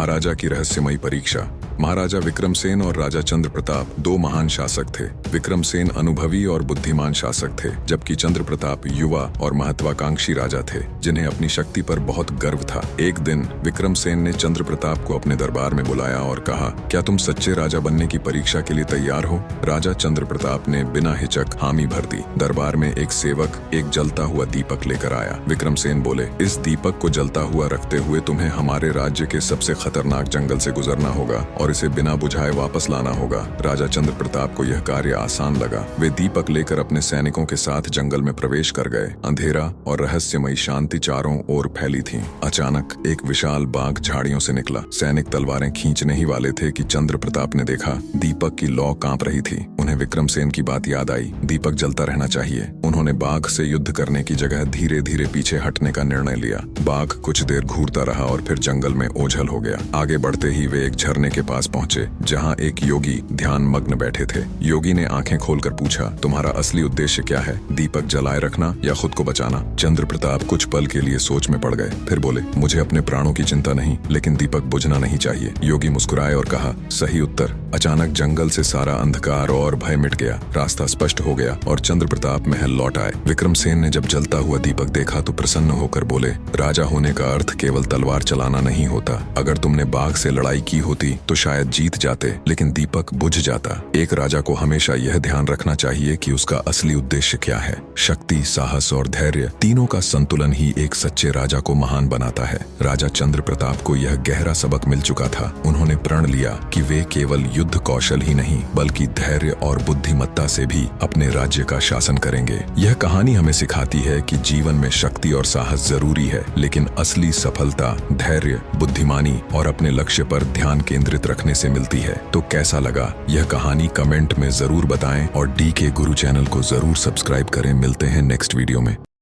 महाराजा की रहस्यमयी परीक्षा। महाराजा विक्रमसेन और राजा चंद्र प्रताप दो महान शासक थे। विक्रमसेन अनुभवी और बुद्धिमान शासक थे, जबकि चंद्र प्रताप युवा और महत्वाकांक्षी राजा थे, जिन्हें अपनी शक्ति पर बहुत गर्व था। एक दिन विक्रमसेन ने चंद्र प्रताप को अपने दरबार में बुलाया और कहा, क्या तुम सच्चे राजा बनने की परीक्षा के लिए तैयार हो? राजा चंद्र प्रताप ने बिना हिचक हामी भर दी। दरबार में एक सेवक एक जलता हुआ दीपक लेकर आया। विक्रमसेन बोले, इस दीपक को जलता हुआ रखते हुए तुम्हें हमारे राज्य के सबसे खतरनाक जंगल से गुजरना होगा और इसे बिना बुझाए वापस लाना होगा। राजा चंद्र प्रताप को यह कार्य आसान लगा। वे दीपक लेकर अपने सैनिकों के साथ जंगल में प्रवेश कर गए। अंधेरा और रहस्यमयी शांति चारों ओर फैली थी। अचानक एक विशाल बाघ झाड़ियों से निकला। सैनिक तलवारें खींचने ही वाले थे कि चंद्र प्रताप ने देखा दीपक की लौ कांप रही थी। उन्हें विक्रमसेन की बात याद आई, दीपक जलता रहना चाहिए। उन्होंने बाघ से युद्ध करने की जगह धीरे धीरे पीछे हटने का निर्णय लिया। बाघ कुछ देर घूरता रहा और फिर जंगल में ओझल हो गया। आगे बढ़ते ही वे एक झरने के पास पहुंचे, जहां एक योगी ध्यान मग्न बैठे थे। योगी ने आंखें खोलकर पूछा, तुम्हारा असली उद्देश्य क्या है? दीपक जलाए रखना या खुद को बचाना? चंद्र प्रताप कुछ पल के लिए सोच में पड़ गए, फिर बोले, मुझे अपने प्राणों की चिंता नहीं, लेकिन दीपक बुझना नहीं चाहिए। योगी मुस्कुराए और कहा, सही उत्तर। अचानक जंगल से सारा अंधकार और भय मिट गया। रास्ता स्पष्ट हो गया और चंद्र प्रताप महल लौट आए। विक्रमसेन ने जब जलता हुआ दीपक देखा तो प्रसन्न होकर बोले, राजा होने का अर्थ केवल तलवार चलाना नहीं होता। अगर तुमने बाघ से लड़ाई की होती तो शायद जीत जाते, लेकिन दीपक बुझ जाता। एक राजा को हमेशा यह ध्यान रखना चाहिए कि उसका असली उद्देश्य क्या है। शक्ति, साहस और धैर्य, तीनों का संतुलन ही एक सच्चे राजा को महान बनाता है। राजा चंद्र प्रताप को यह गहरा सबक मिल चुका था। उन्होंने प्रण लिया कि वे केवल युद्ध कौशल ही नहीं, बल्कि धैर्य और बुद्धिमत्ता से भी अपने राज्य का शासन करेंगे। यह कहानी हमें सिखाती है कि जीवन में शक्ति और साहस जरूरी है, लेकिन असली सफलता धैर्य, बुद्धिमानी और अपने लक्ष्य पर ध्यान केंद्रित रखने से मिलती है। तो कैसा लगा यह कहानी कमेंट में जरूर बताएं और DK गुरु चैनल को जरूर सब्सक्राइब करें। मिलते हैं नेक्स्ट वीडियो में।